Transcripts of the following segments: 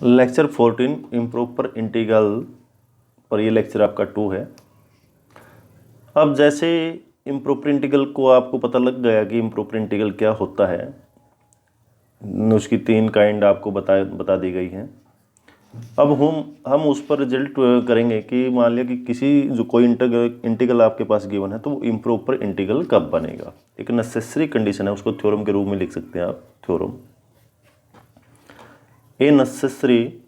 Lecture 14 improper integral पर ये lecture आपका 2 है। अब जैसे इम्प्रॉपर इंटीग्रल को आपको पता लग गया कि इम्प्रॉपर इंटीग्रल क्या होता है, उसकी 3 काइंड आपको बता दी गई हैं। अब हम उस पर रिजल्ट करेंगे कि मान लिया कि किसी जो कोई इंटीग्रल आपके पास गिवन है तो वो इम्प्रॉपर इंटीग्रल कब बनेगा। एक नेसेसरी कंडीशन है, उसको थ्योरम के रूप में लिख सकते हैं आप। Theorem a necessary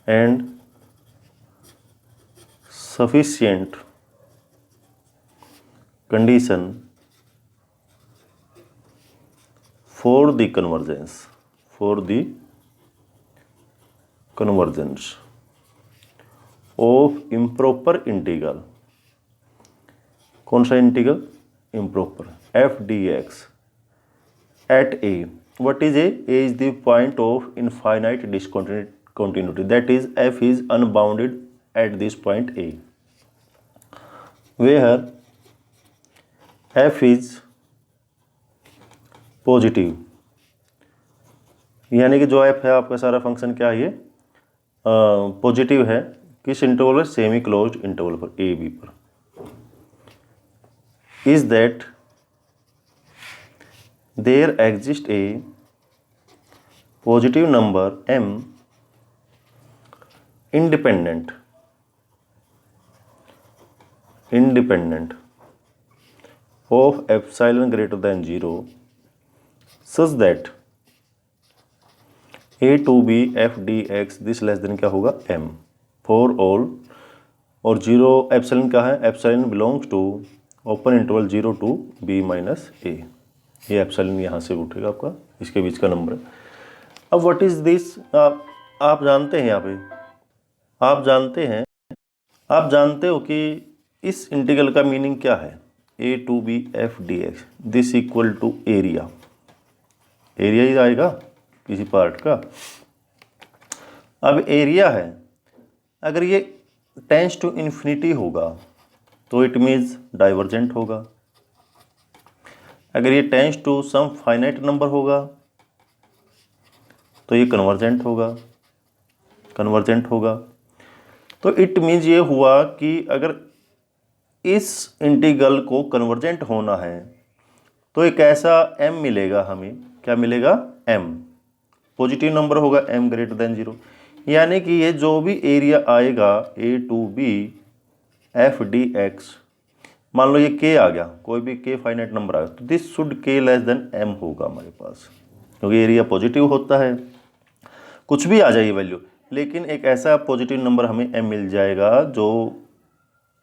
and sufficient condition for the convergence of improper integral। कौन सा integral? improper f dx at a। what is a? A is the point of infinite discontinuity, that is f is unbounded at this point a, where f is positive, यानी कि जो f है आपका सारा function क्या है, ये positive है। किस इंटरवल पर? सेमी क्लोज्ड इंटरवल पर, ए बी पर। Is that there exist a positive number m independent of epsilon greater than 0 such that a to b f dx this less than क्या होगा? m for all, और 0 epsilon क्या है? Epsilon belongs to open interval 0 to b minus a. ये epsilon यहाँ से उठेगा आपका, इसके बीच का नंबर है। अब व्हाट इज दिस? आप जानते हैं, यहाँ पे आप जानते हो कि इस इंटीग्रल का मीनिंग क्या है? a to B F D x this equal to area ही आएगा किसी पार्ट का। अब एरिया है, अगर ये टेंस टू इन्फिनिटी होगा तो इट मीन्स डाइवर्जेंट होगा। अगर ये tends to some finite number होगा तो ये कन्वर्जेंट होगा। तो इट मीन्स ये हुआ कि अगर इस इंटीग्रल को कन्वर्जेंट होना है तो एक ऐसा m मिलेगा हमें। क्या मिलेगा? m पॉजिटिव नंबर होगा, m ग्रेटर देन 0, यानी कि ये जो भी एरिया आएगा a to b f D X, मान लो ये k आ गया, कोई भी k फाइनाइट नंबर आ गया, तो this should k less than m होगा हमारे पास, क्योंकि एरिया पॉजिटिव होता है। कुछ भी आ जाए वैल्यू, लेकिन एक ऐसा पॉजिटिव नंबर हमें m मिल जाएगा जो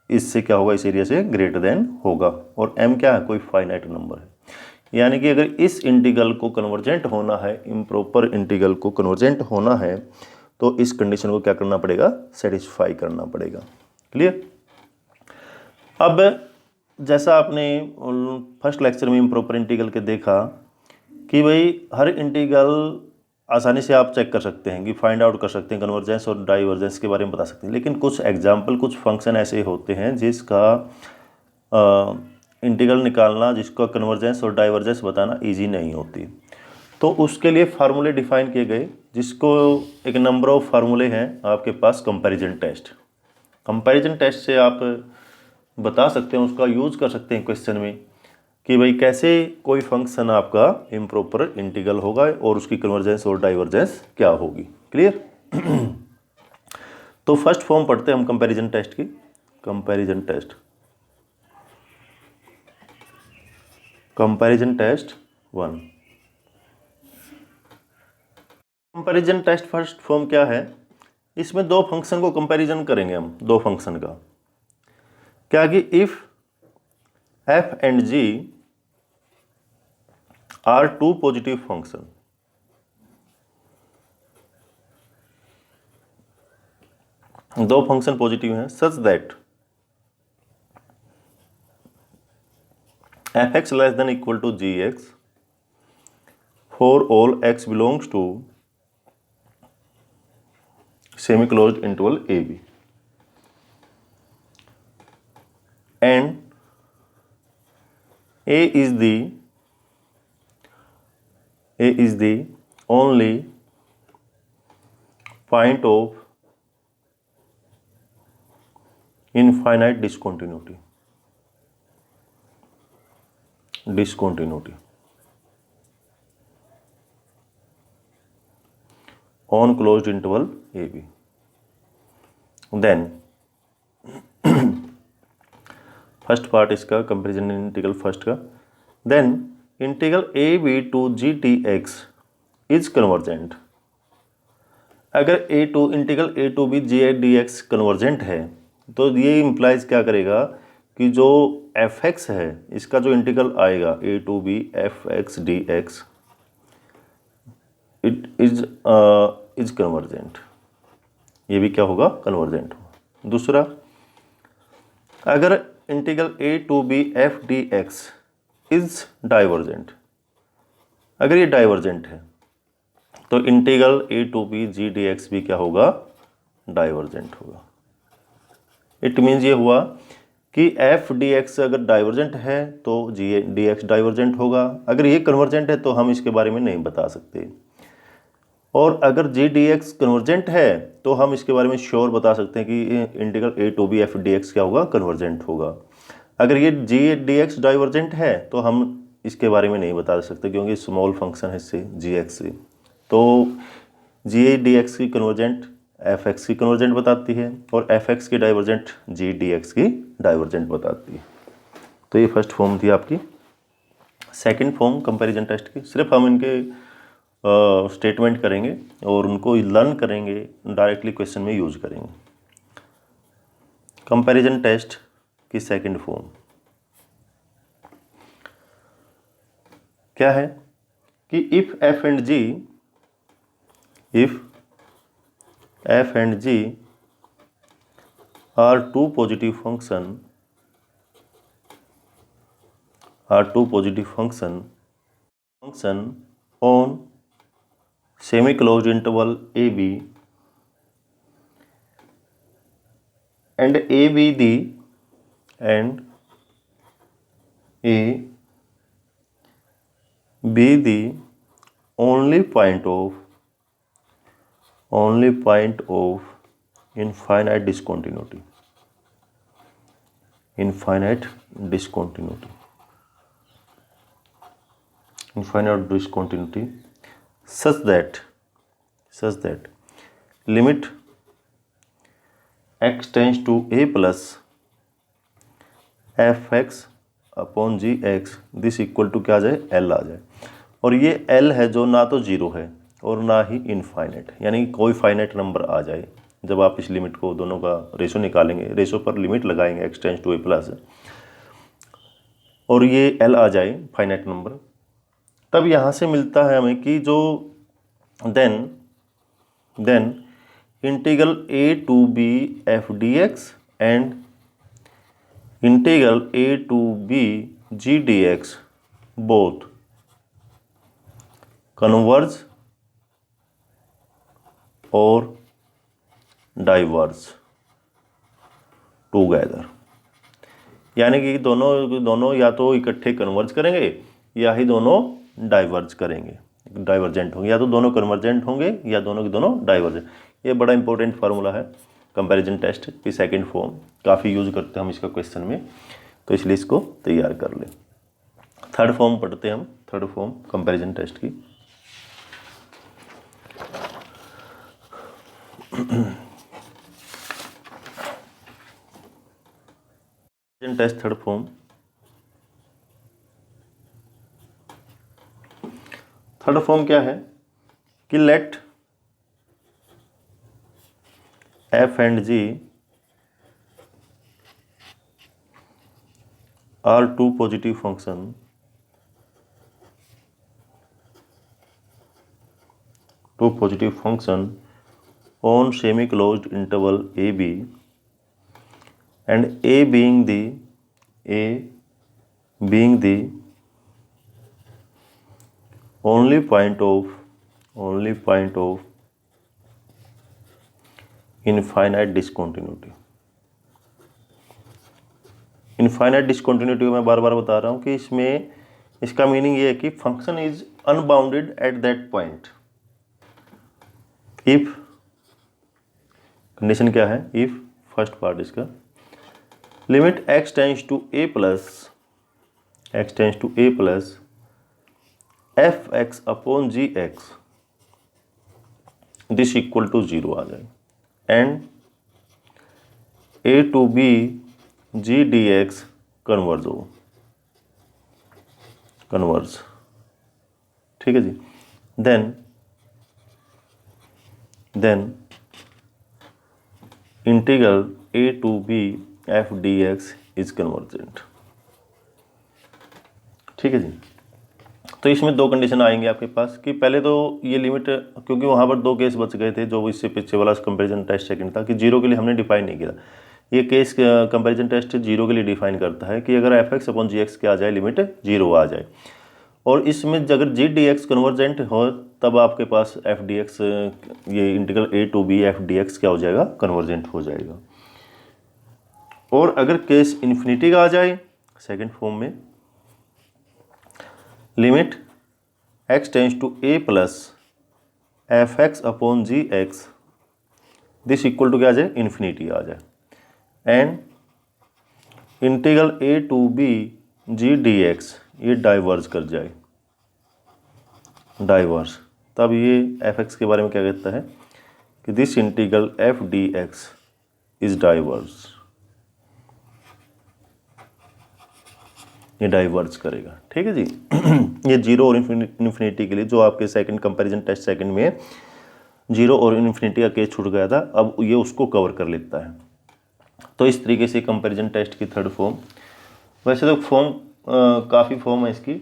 इससे क्या होगा, इस एरिया से ग्रेटर देन होगा। और m क्या है? कोई फाइनाइट नंबर है। यानी कि अगर इस इंटीग्रल को कन्वर्जेंट होना है, इम्प्रॉपर इंटीग्रल को कन्वर्जेंट होना है, तो इस कंडीशन को क्या करना पड़ेगा? सेटिस्फाई करना पड़ेगा। क्लियर? अब जैसा आपने फर्स्ट लेक्चर में इम्प्रॉपर इंटीग्रल के देखा कि भाई हर इंटीग्रल आसानी से आप चेक कर सकते हैं, कि फाइंड आउट कर सकते हैं, कन्वर्जेंस और डाइवर्जेंस के बारे में बता सकते हैं। लेकिन कुछ एग्जाम्पल, कुछ फंक्शन ऐसे होते हैं जिसका इंटीग्रल निकालना, जिसका कन्वर्जेंस और डाइवर्जेंस बताना इजी नहीं होती। तो उसके लिए फार्मूले डिफाइन किए गए, जिसको एक नंबर ऑफ फार्मूले हैं आपके पास। कंपैरिजन टेस्ट से आप बता सकते हैं, उसका यूज़ कर सकते हैं क्वेश्चन में, कि भाई कैसे कोई फंक्शन आपका इम्प्रॉपर इंटीग्रल होगा और उसकी कन्वर्जेंस और डाइवर्जेंस क्या होगी। क्लियर? तो फर्स्ट फॉर्म पढ़ते हैं हम कंपैरिजन टेस्ट की। Comparison test 1। Comparison test first form क्या है? इसमें दो फंक्शन को कंपैरिजन करेंगे हम, दो फंक्शन का। क्या कि if f and g are two positive function, दो फंक्शन पॉजिटिव हैं, such that fx less than equal to gx for all x belongs to semi closed interval a b, and a is the only point of infinite discontinuity on closed interval AB. Then first part इसका comparison integral first का, then integral a b to g t x is convergent. अगर integral A to B G D x convergent है तो ये implies क्या करेगा कि जो एफ एक्स है इसका जो इंटीग्रल आएगा a to B f x d x it is convergent, ये भी क्या होगा, कन्वर्जेंट होगा। दूसरा, अगर integral A to B F D x is divergent, अगर ये डाइवर्जेंट है तो integral A to B G D x भी क्या होगा, डाइवर्जेंट होगा। इट मीन्स ये हुआ कि एफ डी एक्स अगर डाइवर्जेंट है तो जी डी एक्स डाइवर्जेंट होगा। अगर ये कन्वर्जेंट है तो हम इसके बारे में नहीं बता सकते, और अगर जी डी एक्स कन्वर्जेंट है तो हम इसके बारे में श्योर बता सकते हैं कि integral A to B F D x क्या होगा, कन्वर्जेंट होगा। अगर ये जी डी एक्स डाइवर्जेंट है तो हम इसके बारे में नहीं बता सकते क्योंकि स्मॉल फंक्शन है इससे जी एक्स से। तो जी डी एक्स की कन्वर्जेंट एफ एक्स की कन्वर्जेंट बताती है और एफ एक्स की डाइवर्जेंट जी डी एक्स की डाइवर्जेंट बताती है। तो ये फर्स्ट फॉर्म थी आपकी। सेकंड फॉर्म कंपैरिजन टेस्ट की, सिर्फ हम इनके स्टेटमेंट करेंगे और उनको लर्न करेंगे, डायरेक्टली क्वेश्चन में यूज करेंगे। कंपैरिजन टेस्ट की सेकंड फॉर्म क्या है कि if F and ji are two positive function on semi closed interval AB and A be the only point of infinite discontinuity such that limit x tends to a plus F x upon ji x this equal to क्या आ जाए, L आ जाए। और ये L है जो ना तो जीरो है और ना ही इनफाइनाइट, यानी कोई फाइनाइट नंबर आ जाए। जब आप इस लिमिट को दोनों का रेशो निकालेंगे, रेशो पर लिमिट लगाएंगे X tends to A plus और ये एल आ जाए फाइनाइट नंबर, तब यहाँ से मिलता है हमें कि जो then integral A to B F D X and integral A to B G D X both converge और डाइवर्ज टूगेदर, यानी कि दोनों या तो इकट्ठे कन्वर्ज करेंगे या ही दोनों डाइवर्ज करेंगे, डाइवर्जेंट होंगे, या तो दोनों कन्वर्जेंट होंगे या दोनों के दोनों डाइवर्जेंट। ये बड़ा इंपॉर्टेंट फार्मूला है कंपैरिजन टेस्ट की सेकंड फॉर्म, काफ़ी यूज करते हैं हम इसका क्वेश्चन में, तो इसलिए इसको तैयार कर लें। थर्ड फॉर्म पढ़ते हैं हम, थर्ड फॉर्म कंपैरिजन टेस्ट की। Test third form, third form क्या है कि let f and ji are two positive function on semi closed interval AB and A being the only point of infinite discontinuity। Infinite discontinuity को मैं बार बार बता रहा हूँ कि इसमें इसका मीनिंग ये है कि function is unbounded at that point, if condition क्या है, इफ फर्स्ट पार्ट इसका, limit x tends to a plus f x upon ji x this equal to 0 आ जाए and a to B G D x converge, ठीक है जी। Then integral a to B F D x is convergent, ठीक है जी। तो इसमें दो कंडीशन आएंगे आपके पास कि पहले तो ये लिमिट, क्योंकि वहाँ पर दो केस बच गए थे जो इससे पीछे वाला कंपैरिजन टेस्ट सेकंड था कि जीरो के लिए हमने डिफाइन नहीं किया। ये केस कंपैरिजन टेस्ट जीरो के लिए डिफाइन करता है कि अगर एफ एक्स अपॉन जी एक्स क्या आ जाए, लिमिट 0 आ जाए, और इसमें अगर जी डी एक्स कन्वर्जेंट हो तब आपके पास एफ डी एक्स, ये integral A to B F D x क्या हो जाएगा, कन्वर्जेंट हो जाएगा। और अगर केस इन्फिनिटी का आ जाए सेकंड फॉर्म में, limit x tends to a plus f x upon ji x this equal to क्या आ जाए, इन्फिनिटी आ जाए and integral a to b g D x ये डाइवर्ज कर जाए, डाइवर्ज, तब ये एफ एक्स के बारे में क्या कहता है कि this integral F D x is diverge, ये डाइवर्ज करेगा, ठीक है जी। ये जीरो और इन्फिनिटी के लिए जो आपके सेकंड कंपैरिजन टेस्ट सेकंड में जीरो और इन्फिनिटी का केस छूट गया था, अब ये उसको कवर कर लेता है। तो इस तरीके से कंपैरिजन टेस्ट की थर्ड फॉर्म, वैसे तो फॉर्म काफ़ी फॉर्म है इसकी,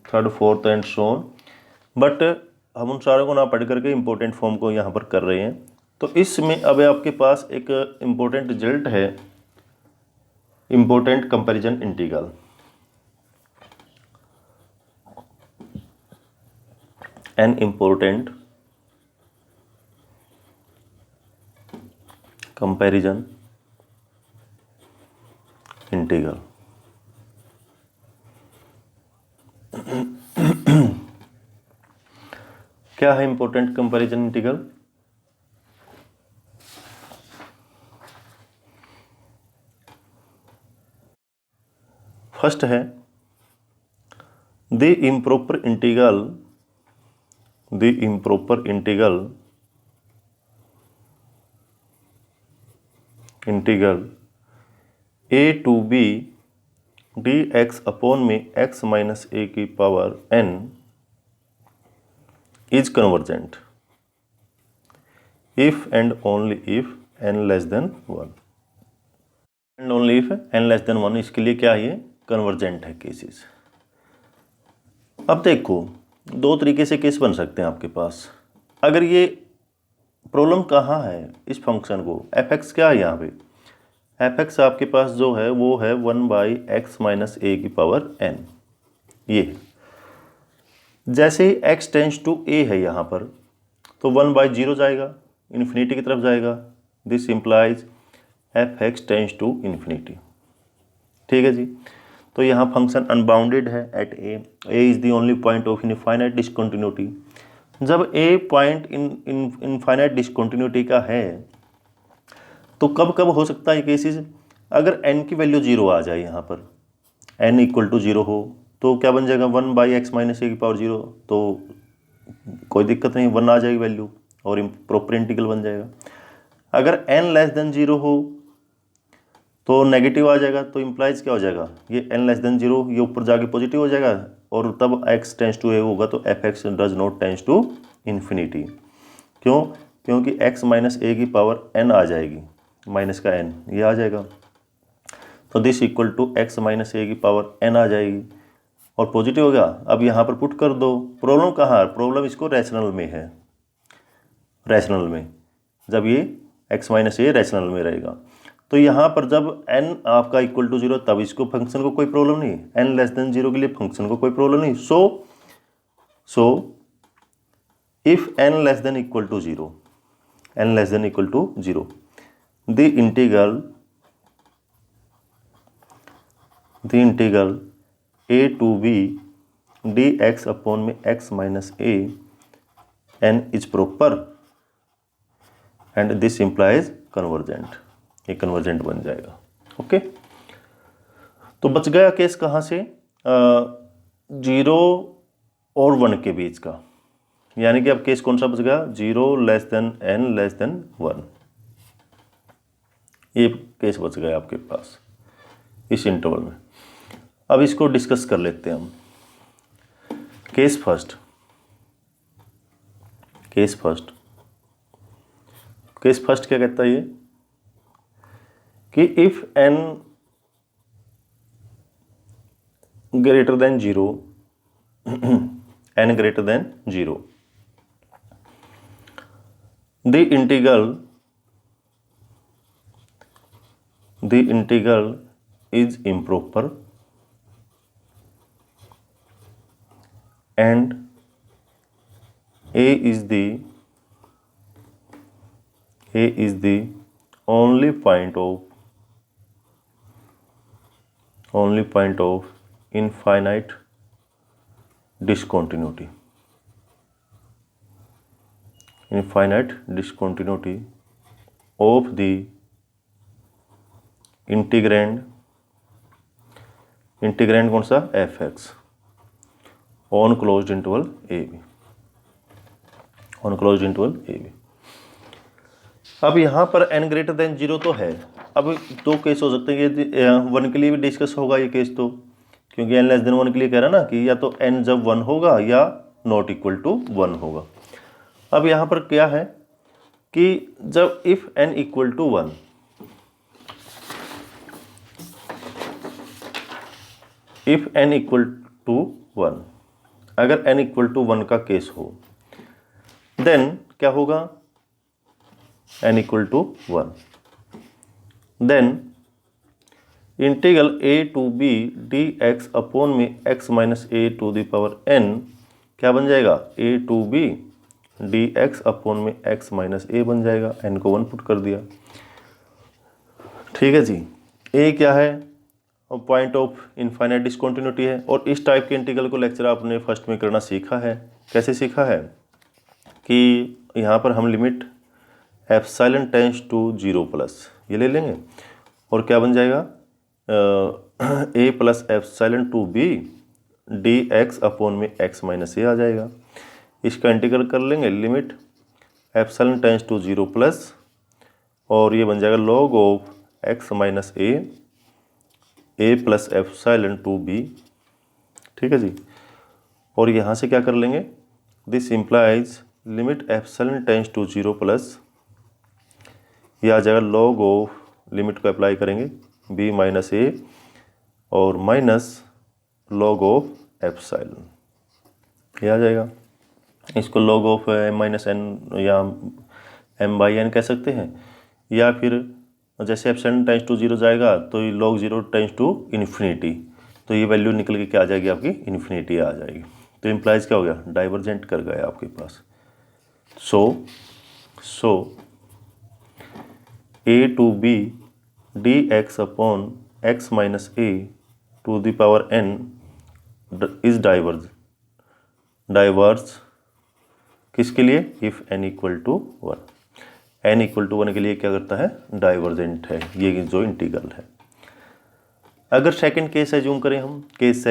third fourth and so on, but हम उन सारों को ना पढ़ करके इम्पोर्टेंट फॉर्म को यहाँ पर कर रहे हैं। तो इसमें अब आपके पास एक इम्पोर्टेंट रिजल्ट है, important comparison integral, an important comparison integral। क्या है इंपॉर्टेंट कंपैरिजन इंटीग्रल? फर्स्ट है the improper integral a to b d x upon में x माइनस a की power n is convergent if and only if n less than 1, and only if n less than 1, इसके लिए क्या है, ये convergent है cases. अब देखो दो तरीके से केस बन सकते हैं आपके पास। अगर ये प्रॉब्लम कहाँ है, इस फंक्शन को एफ एक्स क्या है, यहाँ पे एफ एक्स आपके पास जो है वो है 1 बाई एक्स माइनस ए की पावर n, ये जैसे ही x टेंस टू a है यहाँ पर तो 1 बाई 0 जाएगा, इन्फिनिटी की तरफ जाएगा, this implies f x tends to infinity, ठीक है जी। तो यहाँ फंक्शन अनबाउंडेड है at a is the only point of infinite discontinuity. जब a पॉइंट इनफाइनाइट डिसकंटिन्यूटी का है तो कब कब हो सकता है केसेस, अगर n की वैल्यू 0 आ जाए, यहाँ पर n इक्वल टू 0 हो तो क्या बन जाएगा 1 बाई एक्स माइनस ए की पावर 0, तो कोई दिक्कत नहीं, 1 आ जाएगी वैल्यू और प्रॉपर इंटीग्रल बन जाएगा। अगर n लेस देन 0 हो तो नेगेटिव आ जाएगा, तो इम्प्लाइज क्या हो जाएगा, ये n लेस देन 0 ये ऊपर जाके पॉजिटिव हो जाएगा, और तब x टेंस टू a होगा तो f x does not tends to infinity. क्यों? क्योंकि x माइनस ए की पावर n आ जाएगी, माइनस का n ये आ जाएगा, तो this equal to x minus a की पावर n आ जाएगी और पॉजिटिव होगा। अब यहाँ पर पुट कर दो, प्रॉब्लम कहाँ है, प्रॉब्लम इसको रैशनल में है, रैशनल में जब ये x माइनस ए रैशनल में रहेगा, तो यहाँ पर जब n आपका इक्वल टू 0 तब इसको फंक्शन को कोई प्रॉब्लम नहीं, n लेस देन 0 के लिए फंक्शन को कोई प्रॉब्लम नहीं। So if n less than equal to 0, n less than equal to 0, the integral a to b d x upon में x minus a n is proper, and this implies convergent, ये convergent बन जाएगा। Okay, तो बच गया case कहाँ से, 0 और 1 के बीच का, यानी कि अब केस कौन सा बच गया, 0 less than n less than 1, ये केस बच गया आपके पास इस इंटरवल में। अब इसको डिस्कस कर लेते हैं हम। केस फर्स्ट, केस फर्स्ट क्या कहता है ये कि if n greater than 0 n greater than 0 the integral is improper and a is the only point of infinite discontinuity of the integrand कौन सा, fx on closed interval ab, अब यहाँ पर n ग्रेटर देन 0 तो है। अब दो case हो सकते हैं, ये 1 के लिए भी डिस्कस होगा ये केस, तो क्योंकि n लेस देन 1 के लिए कह रहा ना कि या तो n जब 1 होगा या नॉट इक्वल टू 1 होगा। अब यहाँ पर क्या है कि जब if n equal to 1, if n equal to 1, अगर n इक्वल टू 1 का केस हो, देन क्या होगा, n equal to 1, then integral a to b dx upon में x minus a to the power n क्या बन जाएगा, a to b dx upon में x माइनस a बन जाएगा, n को 1 पुट कर दिया। ठीक है जी, a क्या है, पॉइंट ऑफ इनफाइनाइट डिसकंटिन्यूटी है, और इस टाइप के इंटीग्रल को लेक्चर आपने फर्स्ट में करना सीखा है। कैसे सीखा है कि यहाँ पर हम limit epsilon tends to 0 plus ये ले लेंगे, और क्या बन जाएगा, a plus epsilon to b dx upon में x माइनस a आ जाएगा। इसका इंटीग्रल कर लेंगे, limit epsilon tends to 0 plus, और ये बन जाएगा log of x minus a plus epsilon to b। ठीक है जी, और यहाँ से क्या कर लेंगे, this implies limit epsilon tends to 0 plus, ये आ जाएगा log ऑफ, लिमिट को अप्लाई करेंगे b माइनस a और माइनस log ऑफ एप्सिलॉन, ये आ जाएगा। इसको log ऑफ m माइनस n या m बाई n कह सकते हैं, या फिर जैसे एप्सिलॉन टेंड्स टू 0 जाएगा तो ये log 0 टेंड्स टू इन्फिनिटी, तो ये वैल्यू निकल के क्या आ जाएगी आपकी, इन्फिनिटी आ जाएगी। तो इम्प्लाइज क्या हो गया, डाइवर्जेंट कर गया आपके पास। So a to b dx upon x minus a to the power n is diverge किसके लिए, if n equal to 1, n equal to 1 के लिए क्या करता है, डाइवर्जेंट है ये जो इंटीग्रल है। अगर सेकंड केस एज्यूम करें हम, केस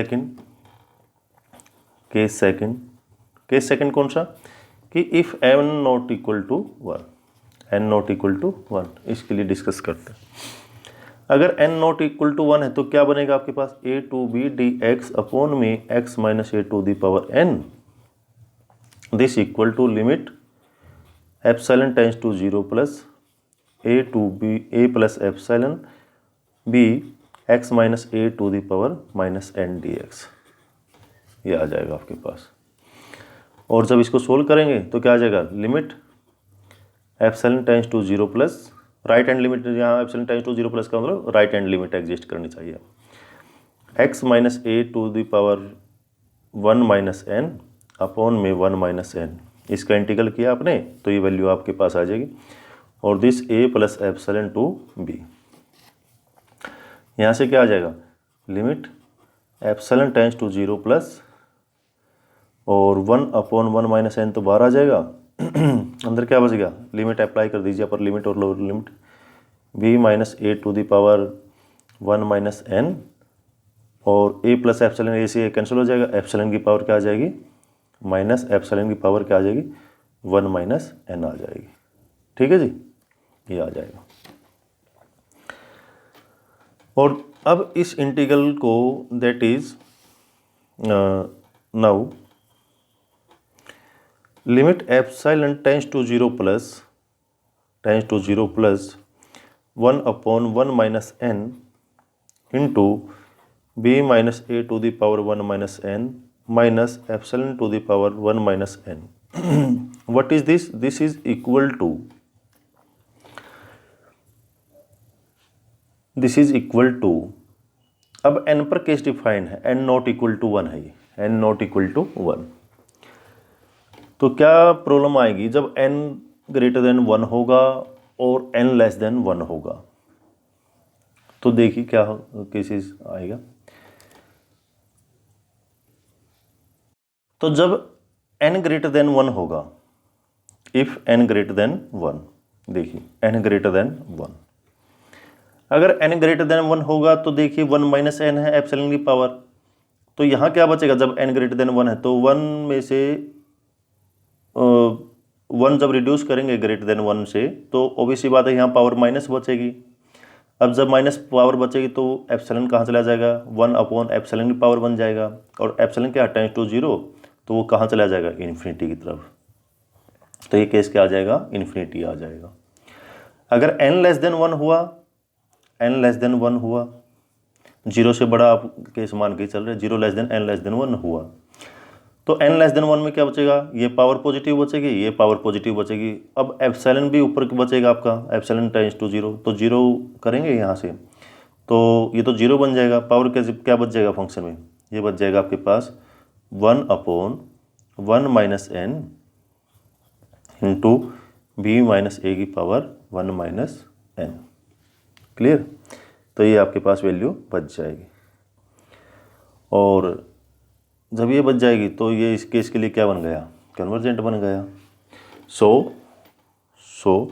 सेकंड कौन सा, कि if n not equal to 1, इसके लिए डिस्कस करते हैं। अगर n नॉट इक्वल टू 1 है तो क्या बनेगा आपके पास, a to b dx upon में x minus a to the power n, this equal to limit epsilon tends to 0 plus a to b a plus epsilon b x minus a to the power minus n dx, ये आ जाएगा आपके पास। और जब इसको solve करेंगे तो क्या आ जाएगा, limit epsilon tends to 0 plus, right hand limit, यहाँ एप्सिलॉन टेंड्स टू 0 प्लस का मतलब राइट हैंड लिमिट एग्जिस्ट करनी चाहिए, x minus a to the power 1 minus n upon में 1 माइनस n, इसका इंटीग्रल किया आपने तो ये वैल्यू आपके पास आ जाएगी, और this a plus epsilon to b, यहाँ से क्या आ जाएगा, limit epsilon tends to 0 plus और 1 अपॉन 1 माइनस n तो बाहर आ जाएगा, अंदर क्या बचेगा, लिमिट अप्लाई कर दीजिए, अपर लिमिट और lower limit, b minus a to the power 1 minus n, और a प्लस एप्सिलॉन ए से कैंसिल हो जाएगा, एप्सिलॉन की पावर क्या आ जाएगी, माइनस एप्सिलॉन की पावर क्या आ जाएगी, 1 माइनस एन आ जाएगी। ठीक है जी, ये आ जाएगा। और अब इस इंटीग्रल को, that is now limit epsilon tends to 0 plus 1 upon 1 minus n into b minus a to the power 1 minus n minus epsilon to the power 1 minus n. What is this, this is equal to, this is equal to, अब n पर case defined है, n not equal to 1 है ये, n not equal to 1। तो क्या problem आएगी जब n greater than 1 होगा और n लेस देन 1 होगा, तो देखिए क्या केसेस आएगा। तो जब n ग्रेटर देन 1 होगा, इफ n ग्रेटर देन 1, देखिए n ग्रेटर देन 1, अगर n ग्रेटर देन 1 होगा तो देखिए 1 माइनस एन है एप्सिलॉन की पावर, तो यहाँ क्या बचेगा, जब n ग्रेटर देन 1 है तो 1 में से 1 जब रिड्यूस करेंगे ग्रेटर देन 1 से, तो ऑब्वियसली बात है यहाँ पावर माइनस बचेगी। अब जब माइनस पावर बचेगी तो एप्सिलॉन कहाँ चला जाएगा, 1 अपॉन एप्सिलॉन की पावर बन जाएगा, और एप्सिलॉन क्या टेंस टू 0, तो वो कहाँ चला जाएगा, इन्फिनिटी की तरफ। तो ये केस क्या आ जाएगा, इन्फिनिटी आ जाएगा। अगर n लेस देन 1 हुआ, n लेस देन 1 हुआ, 0 से बड़ा आप केस मान के चल रहे, 0 less than n less than 1 हुआ, तो n लेस देन 1 में क्या बचेगा, ये पावर पॉजिटिव बचेगी, ये पावर पॉजिटिव बचेगी। अब एप्सिलॉन भी ऊपर बचेगा आपका, एप्सिलॉन टेंस टू 0, तो 0 करेंगे यहाँ से, तो ये तो 0 बन जाएगा। पावर क्या बच जाएगा फंक्शन में, ये बच जाएगा आपके पास 1 upon 1 minus n into b minus a की पावर 1 माइनस एन। क्लियर, तो ये आपके पास वैल्यू बच जाएगी। और जब ये बच जाएगी तो ये इस केस के लिए क्या बन गया, कन्वर्जेंट बन गया। So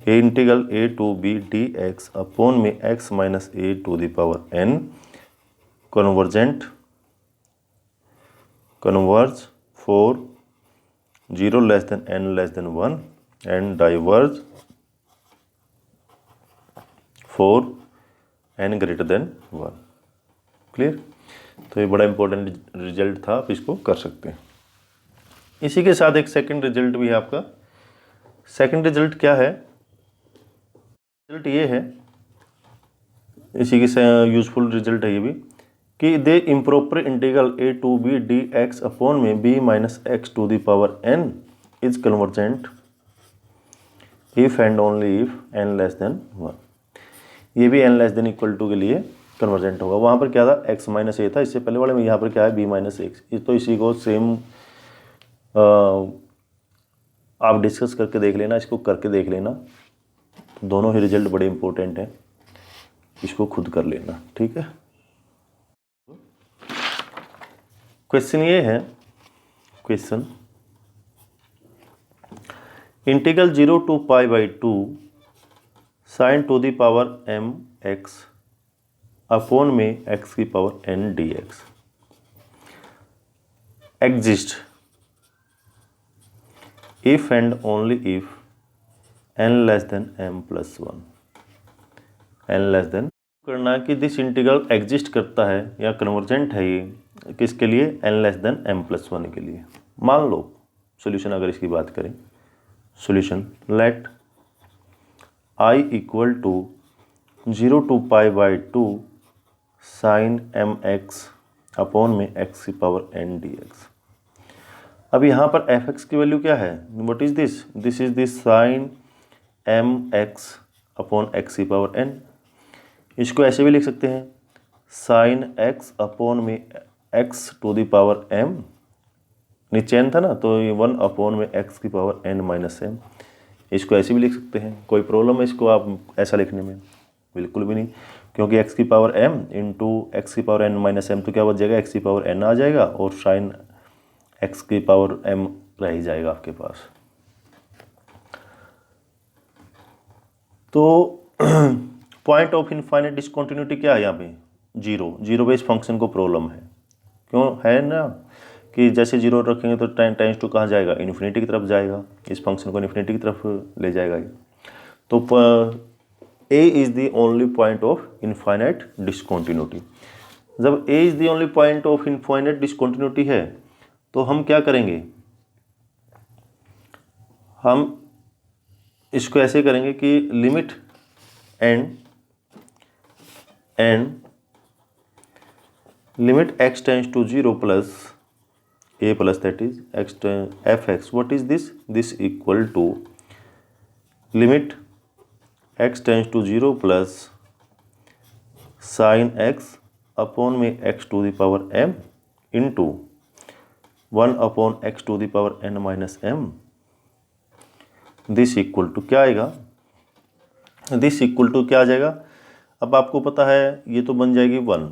a integral A to b d x upon में x minus a to the power n converge for 0 less than n less than 1 and diverge for n greater than 1। Clear, तो ये बड़ा important result था, आप इसको कर सकते हैं। इसी के साथ एक सेकंड रिजल्ट भी है आपका। सेकंड रिजल्ट क्या है, रिजल्ट ये है, इसी के यूजफुल रिजल्ट है ये भी, कि the improper integral A to b d x upon में b minus x to the power n is convergent if and only if n less than 1। ये भी n less than equal to के लिए convergent होगा। वहाँ पर क्या था, x माइनस ए था इससे पहले वाले में, यहाँ पर क्या है b माइनस एक्स। तो इसी को सेम आप डिस्कस करके देख लेना, इसको करके देख लेना, दोनों ही रिजल्ट बड़े इंपॉर्टेंट हैं, इसको खुद कर लेना। ठीक है, क्वेश्चन ये है, question integral 0 to pi by 2 sine to the power m x upon में x की power n dx exist if and only if n less than m plus 1, n less than करना कि दिस इंटीग्रल एग्जिस्ट करता है या convergent है ये किसके लिए, n less than m plus 1 के लिए। मान लो सॉल्यूशन अगर इसकी बात करें, solution let i equal to 0 to pi by 2 sine m x upon में x की पावर n dx। अब यहाँ पर एफ एक्स की वैल्यू क्या है, what is this, this is this sine m x upon x की पावर n। इसको ऐसे भी लिख सकते हैं, साइन x अपॉन में x to the power m, नीचे n था ना, तो ये 1 अपॉन में x की पावर n माइनस m। इसको ऐसे भी लिख सकते हैं, कोई प्रॉब्लम है इसको आप ऐसा लिखने में, बिल्कुल भी नहीं, क्योंकि x की पावर m इंटू एक्स की पावर n माइनस m, तो क्या बच जाएगा, x की पावर n आ जाएगा, और साइन x की पावर m रह ही जाएगा आपके पास। तो पॉइंट ऑफ इनफाइनाइट डिसकंटिन्यूटी क्या है यहाँ पे? जीरो। जीरो पे इस फंक्शन को प्रॉब्लम है, क्यों है ना, कि जैसे जीरो रखेंगे तो टाइम्स टू कहाँ जाएगा? इन्फिनिटी की तरफ जाएगा, इस फंक्शन को इन्फिनिटी की तरफ ले जाएगा ये। तो a is the only point of infinite discontinuity. जब a is the only point of infinite discontinuity है तो हम क्या करेंगे? हम इसको ऐसे करेंगे कि limit and limit x tends to 0 plus a plus that is fx. What is this? This equal to limit x tends to 0 plus sin x upon में x to the power m into 1 upon x to the power n minus m. This equal to क्या आएगा? This equal to क्या आ जाएगा? अब आपको पता है ये तो बन जाएगी 1,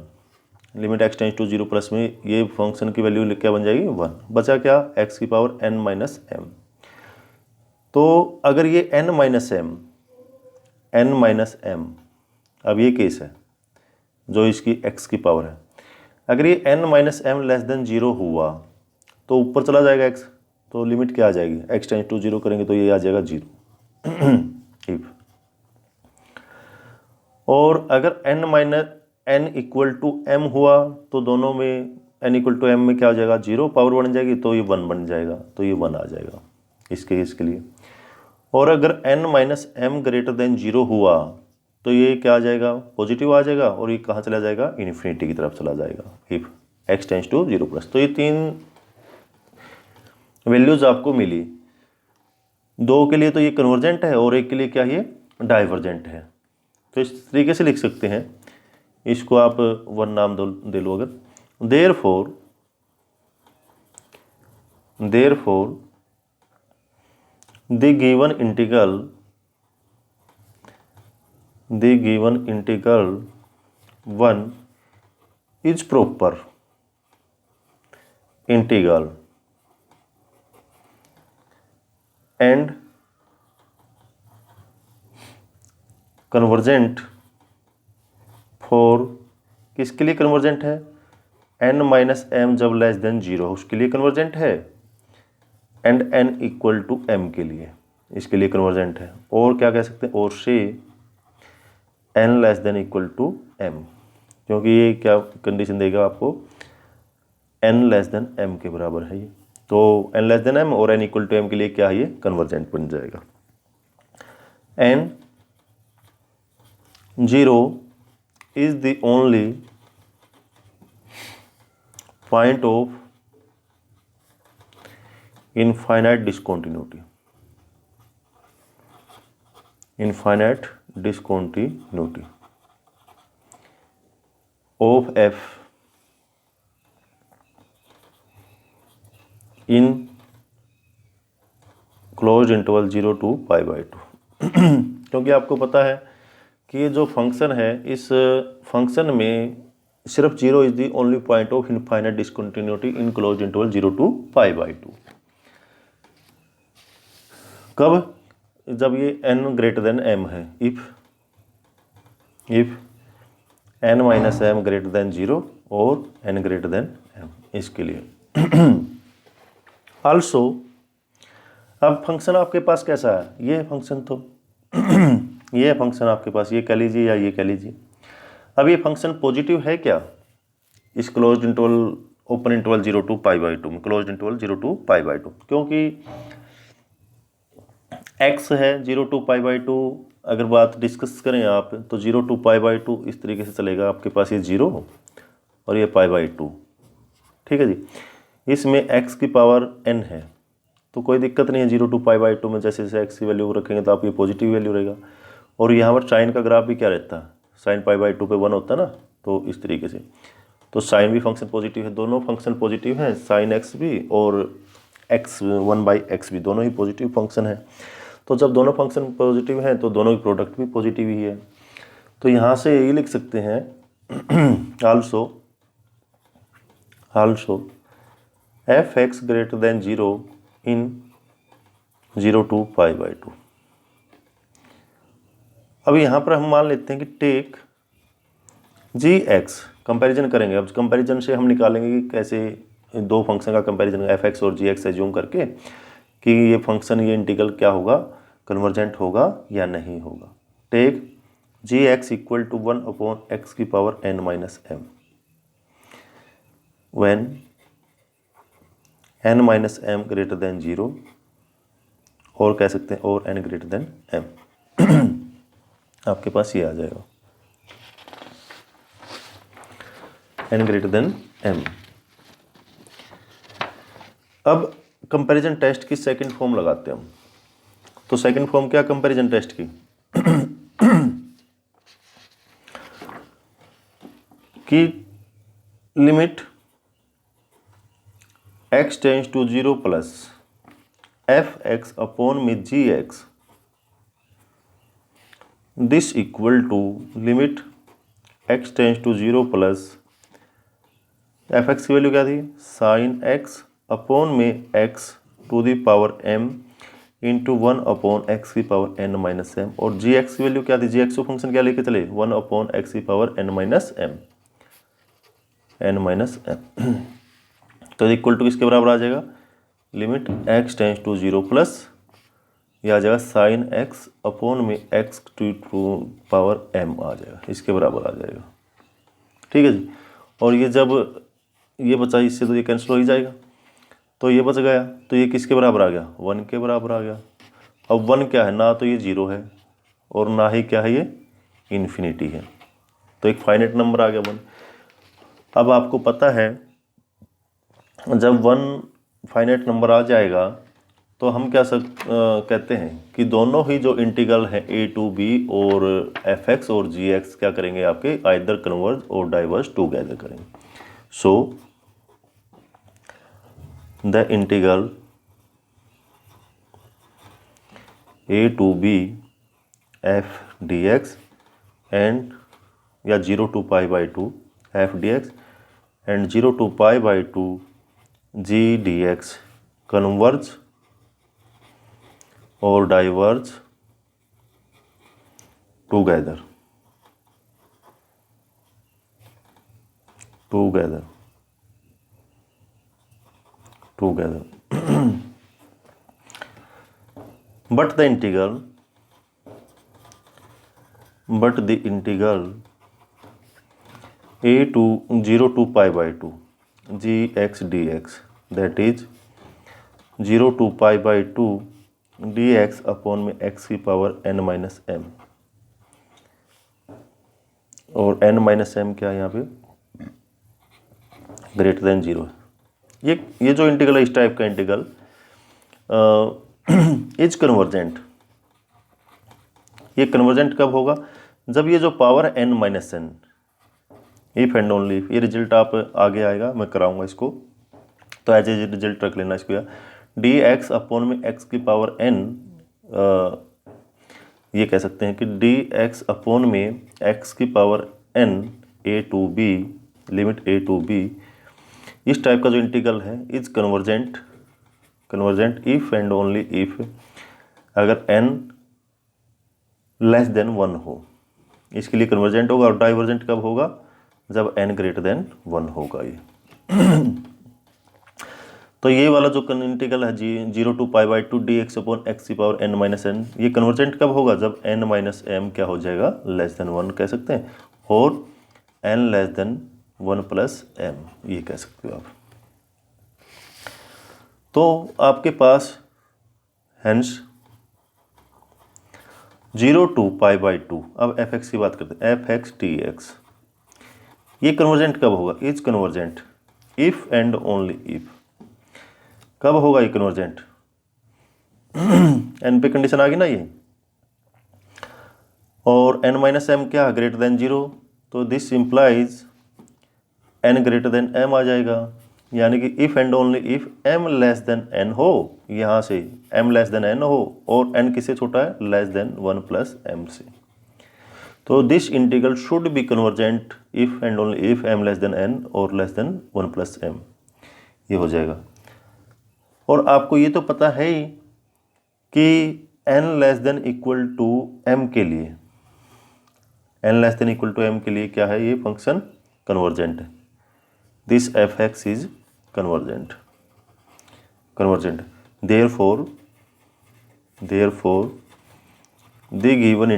limit x tends to 0 plus में ये फंक्शन की वैल्यू क्या बन जाएगी? 1। बचा क्या? x की पावर n माइनस एम। तो अगर ये n माइनस एम, अब ये केस है जो इसकी x की पावर है, अगर ये n minus m less than 0 हुआ तो ऊपर चला जाएगा x, तो लिमिट क्या आ जाएगी? x टेंस टू 0 करेंगे तो ये आ जाएगा 0। और अगर n इक्वल टू m हुआ तो दोनों में n इक्वल टू m में क्या हो जाएगा? 0, पावर बन जाएगी तो ये 1 बन जाएगा, तो ये 1 आ जाएगा इसके लिए। और अगर n minus m greater than 0 हुआ तो ये क्या आ जाएगा? पॉजिटिव आ जाएगा, और ये कहाँ चला जाएगा? इन्फिनिटी की तरफ चला जाएगा if x tends to 0 plus. तो ये 3 वैल्यूज आपको मिली। 2 के लिए तो ये कन्वर्जेंट है और एक के लिए क्या ये डाइवर्जेंट है। तो इस तरीके से लिख सकते हैं, इसको आप 1 नाम दे लो अगर। Therefore the given integral 1 is proper integral and convergent for, किसके लिए कन्वर्जेंट है? n माइनस एम जब लेस देन 0 उसके लिए कन्वर्जेंट है, and n equal to m के लिए, इसके लिए कन्वर्जेंट है। और क्या कह सकते हैं? और से n less than equal to m, क्योंकि ये क्या कंडीशन देगा आपको? n लेस देन m के बराबर है ये, तो n लेस देन m और n इक्वल टू m के लिए क्या है? ये कन्वर्जेंट बन जाएगा। n 0 is the only point of infinite discontinuity of f in closed interval 0 to π/2। क्योंकि आपको पता है कि ये जो फंक्शन है, इस फंक्शन में सिर्फ 0 is the only point of infinite discontinuity in closed interval 0 to π/2। कब? जब ये n ग्रेटर देन m है, if n minus m greater than 0 और n ग्रेटर देन m, इसके लिए। आल्सो अब फंक्शन आपके पास कैसा है? ये फंक्शन तो ये फंक्शन आपके पास, ये कह लीजिए या ये कह लीजिए। अब ये फंक्शन पॉजिटिव है क्या? इस closed interval, open interval 0 to π/2 में, क्लोज्ड इंटरवल 0 to π/2, क्योंकि x है 0 to π/2। अगर बात डिस्कस करें आप तो 0 to π/2 इस तरीके से चलेगा, आपके पास ये 0 और ये π/2, ठीक है जी। इसमें x की पावर n है तो कोई दिक्कत नहीं है। 0 to π/2 में जैसे जैसे x की वैल्यू रखेंगे तो आप ये पॉजिटिव वैल्यू रहेगा। और यहाँ पर साइन का ग्राफ भी क्या रहता है? साइन π/2 पे 1 होता है ना, तो इस तरीके से। तो साइन भी फंक्शन पॉजिटिव है, दोनों फंक्शन पॉजिटिव हैं, साइन x भी और x 1/x भी, दोनों ही पॉजिटिव फंक्शन है। तो जब दोनों फंक्शन पॉजिटिव हैं तो दोनों की प्रोडक्ट भी पॉजिटिव ही है। तो यहाँ से ये लिख सकते हैं also fx greater than 0 in 0 to π/2। अब यहाँ पर हम मान लेते हैं कि टेक जी एक्स, कंपेरिजन करेंगे। अब कंपेरिजन से हम निकालेंगे कि कैसे दो फंक्शन का कंपेरिजन एफ एक्स और जी एक्स एज्यूम करके कि ये फंक्शन, ये इंटीग्रल क्या होगा, कन्वर्जेंट होगा या नहीं होगा। Take g x equal to 1/x⁻n - m when n - m greater than 0, और कह सकते हैं और n ग्रेटर देन m। आपके पास ये आ जाएगा n ग्रेटर देन m। अब कंपैरिजन टेस्ट की सेकंड फॉर्म लगाते हैं हम। तो सेकंड फॉर्म क्या कंपैरिजन टेस्ट की कि limit x tends to 0 plus f(x) upon में gx, this equal to limit x tends to 0 plus f(x) की वैल्यू क्या थी, sin x अपॉन में x to the power m into 1/x⁻n - m, और gx की value क्या थी, gx को फंक्शन क्या लेके चले, 1/x⁻n - m। तो इक्वल टू किसके बराबर आ जाएगा, limit x tends to 0 plus यह आ जाएगा sin x अपॉन में x टू पावर m आ जाएगा, इसके बराबर आ जाएगा। ठीक है जी। और ये जब ये बचा, इससे तो ये कैंसिल हो ही जाएगा, तो ये बच गया, तो ये किसके बराबर आ गया, 1 के बराबर आ गया। अब 1 क्या है, ना तो ये 0 है और ना ही क्या है, ये इन्फिनिटी है, तो एक फाइनाइट नंबर आ गया 1। अब आपको पता है जब 1 फाइनाइट नंबर आ जाएगा तो हम क्या कहते हैं कि दोनों ही जो इंटीग्रल हैं a to b और f(x) और gx क्या करेंगे, आपके आइदर कन्वर्ज और डाइवर्ज टुगेदर करेंगे। So the integral a to b f dx and या 0 to π/2 f dx and 0 to π/2 g dx converge और diverge together but the integral a to 0 to π/2 gx dx, that is 0 to π/2 dx upon में x की power n-m, और n-m क्या है यहाँ पे, greater than 0 है। ये जो इंटीग्रल है, इस टाइप का इंटीग्रल इज कन्वर्जेंट। ये कन्वर्जेंट कब होगा, जब ये जो पावर है n-n, if and only if, ये रिजल्ट आप आगे आएगा, मैं कराऊंगा इसको, तो एज ए रिजल्ट रख लेना इसको। dx अपॉन में x की पावर n, ये कह सकते हैं कि dx अपॉन में x की power n a to b, limit a to b, इस टाइप का जो इंटीग्रल है is convergent if and only if, अगर n लेस देन 1 हो, इसके लिए कन्वर्जेंट होगा। और डाइवर्जेंट कब होगा, जब n ग्रेटर देन 1 होगा ये। तो ये वाला जो इंटीग्रल है 0 to π/2 dx अपॉन x की पावर n-n, ये कन्वर्जेंट कब होगा, जब n-m क्या हो जाएगा, लेस देन 1 कह सकते हैं, और n less than 1 plus m, ये कह सकते हो आप। तो आपके पास हेंस 0 to π/2, अब f(x) की बात करते हैं, f(x) dx, ये कन्वर्जेंट कब होगा, is convergent if and only if. कब होगा ये कन्वर्जेंट, n पे कंडीशन आ गई ना ये, और n-m क्या, ग्रेटर देन 0, तो this implies n greater than m आ जाएगा, यानी कि if and only if m less than n हो, यहाँ से m लेस देन n हो और n किससे छोटा है, लेस देन 1 प्लस m से। तो this integral should be convergent if and only if m less than n और लेस देन 1 प्लस m, ये हो जाएगा। और आपको ये तो पता है ही कि n less than equal to m के लिए, n less than equal to m के लिए क्या है, ये फंक्शन कन्वर्जेंट है। This f(x) is convergent, therefore the given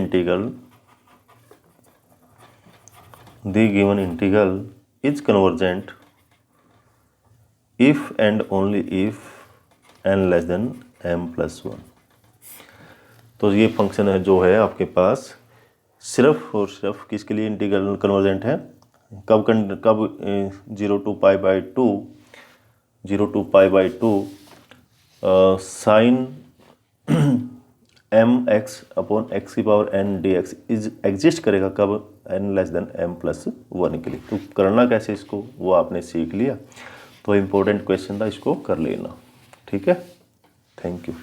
integral is convergent if and only if n less than m plus 1। तो ये फंक्शन है जो है आपके पास सिर्फ और सिर्फ किसके लिए इंटीग्रल कन्वर्जेंट है, कब 0 to pi by two sine m x upon x की power n dx is exist करेगा कब, n less than m plus 1 के लिए। तो करना कैसे इसको वो आपने सीख लिया, तो इम्पोर्टेंट क्वेश्चन था, इसको कर लेना। ठीक है, थैंक यू।